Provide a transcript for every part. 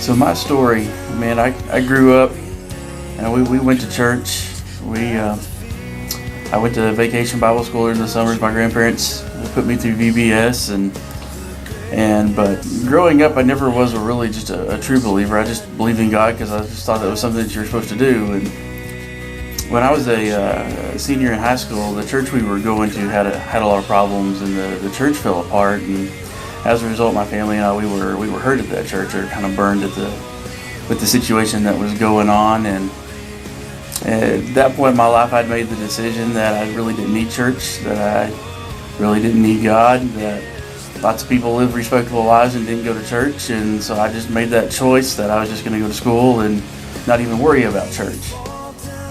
So my story, man, I grew up and we went to church. I went to vacation Bible school during the summers. My grandparents put me through VBS but growing up, I never was really just a true believer. I just believed in God because I just thought that was something that you're supposed to do. And when I was a senior in high school, the church we were going to had a lot of problems, and the church fell apart. And as a result, my family and I we were hurt at that church, or kind of burned with the situation that was going on. And at that point in my life, I'd made the decision that I really didn't need church, that I really didn't need God, that lots of people live respectable lives and didn't go to church. And so I just made that choice that I was just going to go to school and not even worry about church.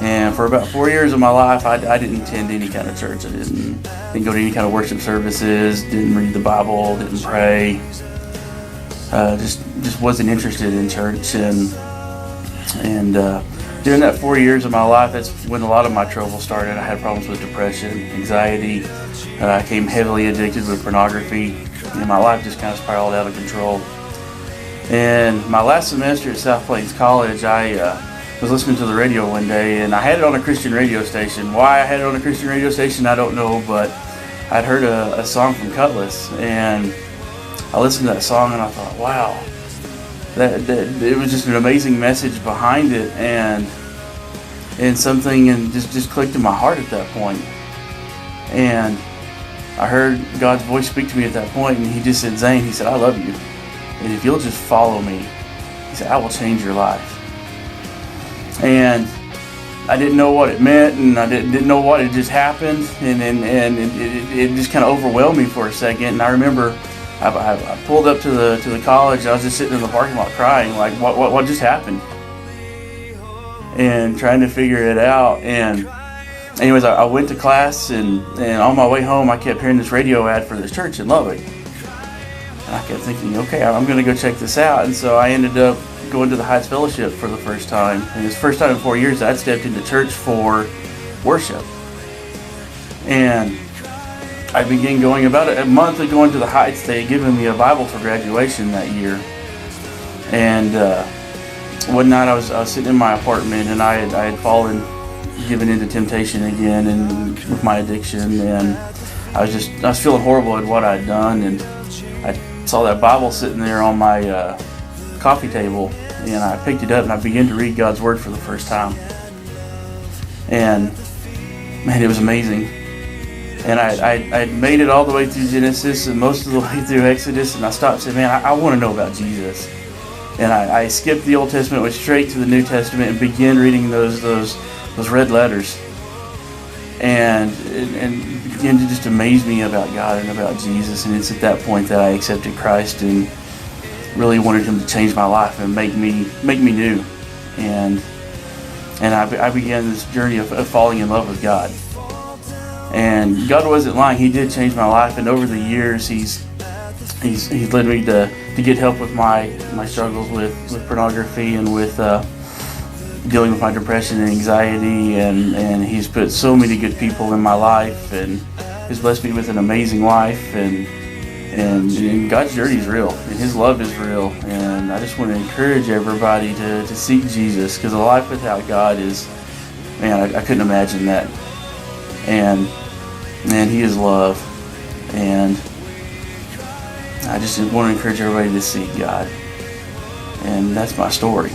And for about 4 years of my life, I didn't attend any kind of church. I didn't go to any kind of worship services, didn't read the Bible, didn't pray. Just wasn't interested in church. And during that 4 years of my life, that's when a lot of my trouble started. I had problems with depression, anxiety. I became heavily addicted with pornography, and my life just kind of spiraled out of control. And my last semester at South Plains College, I was listening to the radio one day, and I had it on a Christian radio station. Why I had it on a Christian radio station, I don't know, but I'd heard a song from Cutlass, and I listened to that song, and I thought, wow, that it was just an amazing message behind it, and something just clicked in my heart at that point. And I heard God's voice speak to me at that point, and He just said, Zane, He said, I love you, and if you'll just follow me, He said, I will change your life. And I didn't know what it meant, and I didn't know what had just happened, and it just kind of overwhelmed me for a second. And I remember I pulled up to the college. I was just sitting in the parking lot crying, like, what just happened, and trying to figure it out. And anyways, I went to class, and on my way home, I kept hearing this radio ad for this church in Lubbock, and I kept thinking, okay, I'm going to go check this out. And so I ended up going to the Heights Fellowship for the first time, and it's the first time in 4 years I'd stepped into church for worship. And I began going about a month of going to the Heights. They had given me a Bible for graduation that year, and one night I was sitting in my apartment, and I had given into temptation again, and with my addiction, and I was feeling horrible at what I'd done. And I saw that Bible sitting there on my coffee table, and I picked it up and I began to read God's Word for the first time. And man, it was amazing. And I made it all the way through Genesis and most of the way through Exodus, and I stopped and said, man, I want to know about Jesus. And I skipped the Old Testament, went straight to the New Testament, and began reading those red letters. And began to just amaze me about God and about Jesus. And it's at that point that I accepted Christ and really wanted Him to change my life and make me new. And I began this journey of falling in love with God. And God wasn't lying. He did change my life, and over the years He's led me to get help with my struggles with pornography and with dealing with my depression and anxiety, and He's put so many good people in my life, and He's blessed me with an amazing life, and God's journey is real, and His love is real. And I just want to encourage everybody to seek Jesus, because a life without God is, man, I couldn't imagine that. And He is love, and I just want to encourage everybody to seek God. And that's my story.